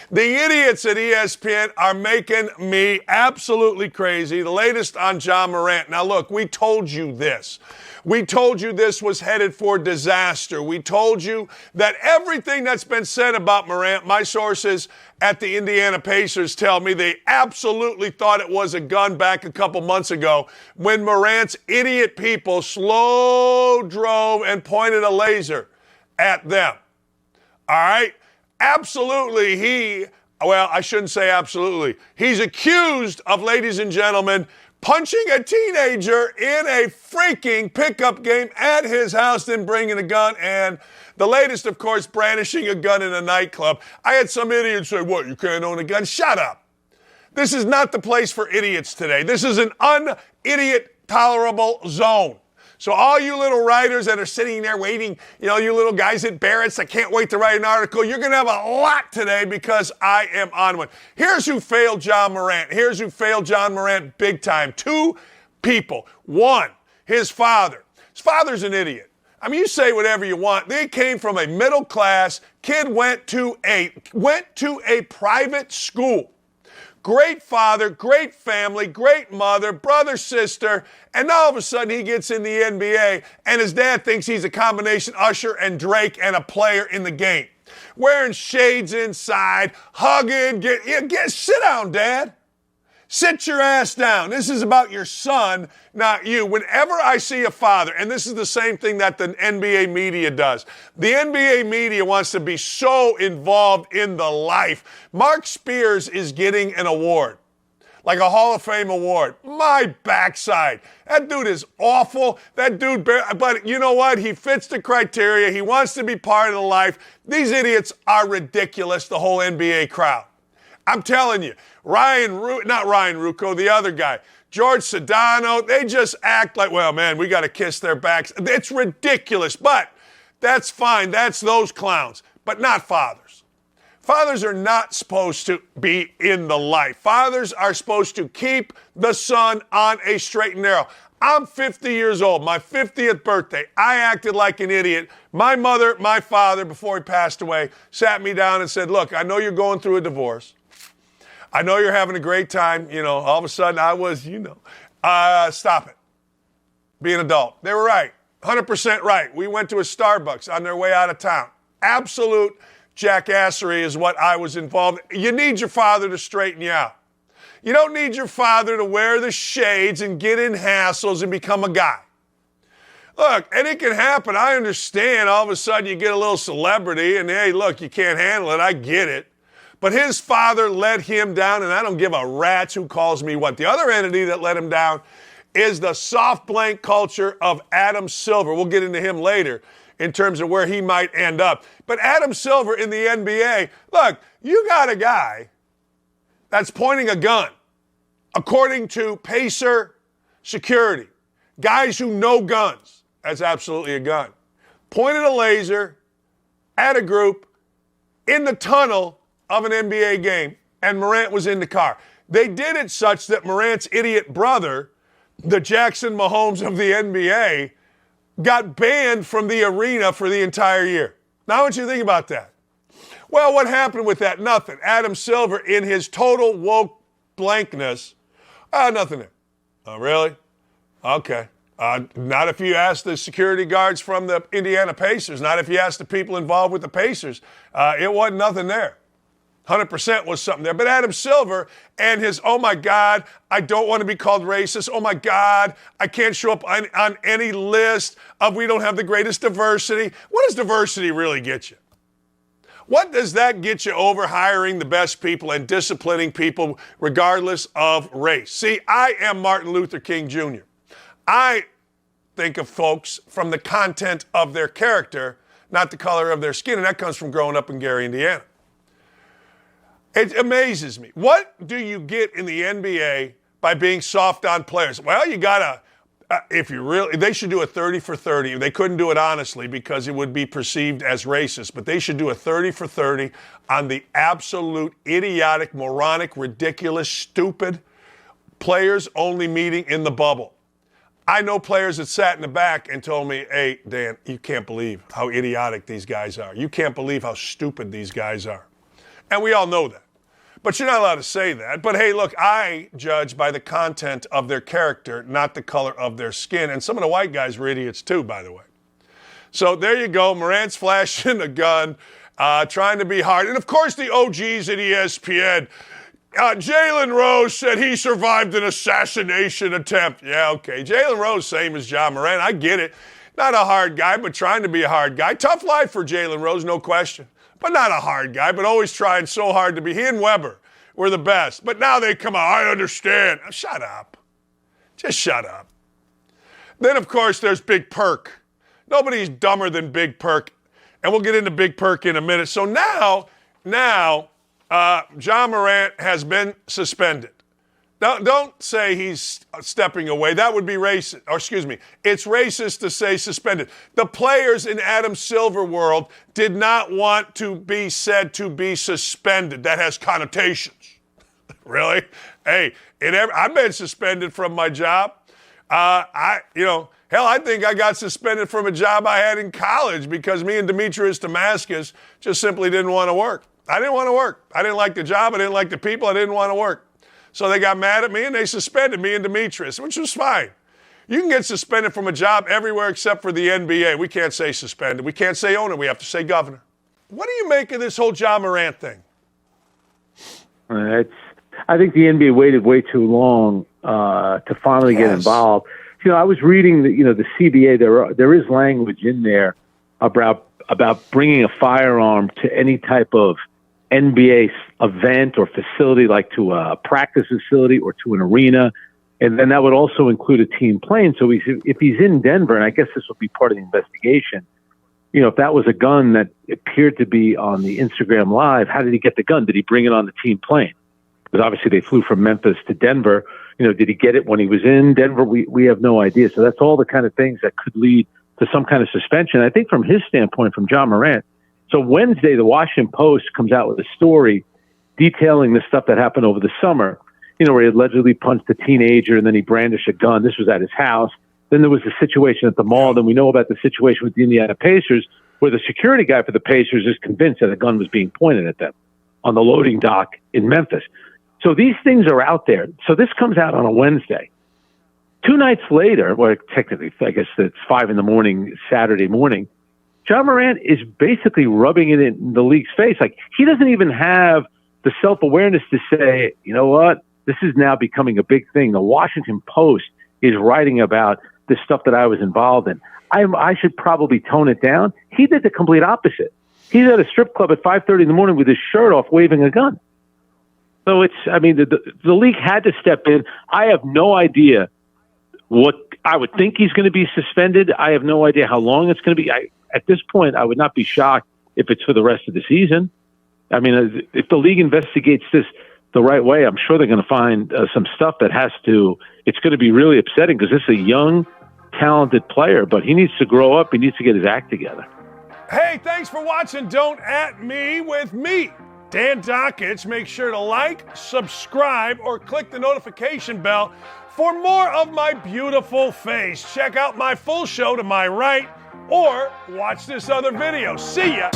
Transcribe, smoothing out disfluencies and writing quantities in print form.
The idiots at ESPN are making me absolutely crazy. The latest on Ja Morant. Now, look, we told you this. We told you this was headed for disaster. We told you that everything that's been said about Morant, my sources at the Indiana Pacers tell me they absolutely thought it was a gun back a couple months ago when Morant's idiot people slow drove and pointed a laser at them. All right? Absolutely, I shouldn't say absolutely. He's accused of, ladies and gentlemen, punching a teenager in a freaking pickup game at his house, then bringing a gun, and the latest, of course, brandishing a gun in a nightclub. I had some idiot say, what, you can't own a gun? Shut up. This is not the place for idiots today. This is an un-idiot tolerable zone. So all you little writers that are sitting there waiting, you little guys at Barrett's that can't wait to write an article, you're going to have a lot today because I am on one. Here's who failed Ja Morant. Here's who failed Ja Morant big time. Two people. One, his father. His father's an idiot. I mean, you say whatever you want. They came from a middle class. Kid went to a private school. Great father, great family, great mother, brother, sister, and all of a sudden he gets in the NBA and his dad thinks he's a combination Usher and Drake and a player in the game. Wearing shades inside, hugging, sit down, Dad. Sit your ass down. This is about your son, not you. Whenever I see a father, and this is the same thing that the NBA media does, the NBA media wants to be so involved in the life. Mark Spears is getting an award, like a Hall of Fame award. My backside. That dude is awful. That dude, but you know what? He fits the criteria. He wants to be part of the life. These idiots are ridiculous, the whole NBA crowd. I'm telling you, not Ryan Ruocco, the other guy, George Sedano, they just act like, well, man, we got to kiss their backs. It's ridiculous, but that's fine. That's those clowns, but not fathers. Fathers are not supposed to be in the life. Fathers are supposed to keep the son on a straight and narrow. I'm 50 years old, my 50th birthday. I acted like an idiot. My mother, my father, before he passed away, sat me down and said, look, I know you're going through a divorce. I know you're having a great time. All of a sudden I was, stop it. Be an adult. They were right. 100% right. We went to a Starbucks on their way out of town. Absolute jackassery is what I was involved in. You need your father to straighten you out. You don't need your father to wear the shades and get in hassles and become a guy. Look, and it can happen. I understand. All of a sudden you get a little celebrity and, hey, look, you can't handle it. I get it. But his father let him down, and I don't give a rat's who calls me what. The other entity that let him down is the soft blank culture of Adam Silver. We'll get into him later in terms of where he might end up. But Adam Silver in the NBA, look, you got a guy that's pointing a gun, according to Pacer security. Guys who know guns, that's absolutely a gun, pointed a laser at a group in the tunnel of an NBA game, and Morant was in the car. They did it such that Morant's idiot brother, the Jackson Mahomes of the NBA, got banned from the arena for the entire year. Now, what do you think about that? Well, what happened with that? Nothing. Adam Silver, in his total woke blankness, nothing there. Oh, really? Okay. Not if you ask the security guards from the Indiana Pacers. Not if you ask the people involved with the Pacers. It wasn't nothing there. 100% was something there. But Adam Silver and his, oh my God, I don't want to be called racist. Oh my God, I can't show up on any list of we don't have the greatest diversity. What does diversity really get you? What does that get you over hiring the best people and disciplining people regardless of race? See, I am Martin Luther King Jr. I think of folks from the content of their character, not the color of their skin, and that comes from growing up in Gary, Indiana. It amazes me. What do you get in the NBA by being soft on players? Well, you gotta, they should do a 30 for 30. They couldn't do it honestly because it would be perceived as racist, but they should do a 30 for 30 on the absolute idiotic, moronic, ridiculous, stupid players only meeting in the bubble. I know players that sat in the back and told me, hey, Dan, you can't believe how idiotic these guys are. You can't believe how stupid these guys are. And we all know that. But you're not allowed to say that. But hey, look, I judge by the content of their character, not the color of their skin. And some of the white guys were idiots too, by the way. So there you go. Morant's flashing a gun, trying to be hard. And of course, the OGs at ESPN. Jalen Rose said he survived an assassination attempt. Yeah, okay. Jalen Rose, same as John Morant. I get it. Not a hard guy, but trying to be a hard guy. Tough life for Jalen Rose, no question. But not a hard guy, but always trying so hard to be. He and Weber were the best. But now they come out, I understand. Now, shut up. Just shut up. Then, of course, there's Big Perk. Nobody's dumber than Big Perk. And we'll get into Big Perk in a minute. So now, John Morant has been suspended. Don't say he's stepping away. That would be racist. Or excuse me, it's racist to say suspended. The players in Adam Silver world did not want to be said to be suspended. That has connotations. Really? Hey, I've been suspended from my job. Hell, I think I got suspended from a job I had in college because me and Demetrius Damascus just simply didn't want to work. I didn't want to work. I didn't like the job. I didn't like the people. I didn't want to work. So they got mad at me and they suspended me and Demetrius, which was fine. You can get suspended from a job everywhere except for the NBA. We can't say suspended. We can't say owner. We have to say governor. What do you make of this whole John Morant thing? I think the NBA waited way too long to finally get involved. I was reading the CBA. There is language in there about bringing a firearm to any type of NBA event or facility, like to a practice facility or to an arena. And then that would also include a team plane. So if he's in Denver, and I guess this will be part of the investigation, if that was a gun that appeared to be on the Instagram Live, how did he get the gun? Did he bring it on the team plane? Because obviously they flew from Memphis to Denver. Did he get it when he was in Denver? We have no idea. So that's all the kind of things that could lead to some kind of suspension. I think from his standpoint, from John Morant, so Wednesday, the Washington Post comes out with a story detailing the stuff that happened over the summer, where he allegedly punched a teenager and then he brandished a gun. This was at his house. Then there was the situation at the mall. Then we know about the situation with the Indiana Pacers, where the security guy for the Pacers is convinced that a gun was being pointed at them on the loading dock in Memphis. So these things are out there. So this comes out on a Wednesday. 2 nights later, or technically, I guess it's 5 a.m, Saturday morning, John Morant is basically rubbing it in the league's face. Like, he doesn't even have the self-awareness to say, you know what, this is now becoming a big thing. The Washington Post is writing about this stuff that I was involved in. I should probably tone it down. He did the complete opposite. He's at a strip club at 5:30 in the morning with his shirt off, waving a gun. So the league had to step in. I have no idea what I would think he's going to be suspended. I have no idea how long it's going to be. At this point, I would not be shocked if it's for the rest of the season. If the league investigates this the right way, I'm sure they're going to find some stuff that it's going to be really upsetting because this is a young, talented player, but he needs to grow up. He needs to get his act together. Hey, thanks for watching Don't At Me with me, Dan Dakich. Make sure to like, subscribe, or click the notification bell for more of my beautiful face. Check out my full show to my right, or watch this other video. See ya.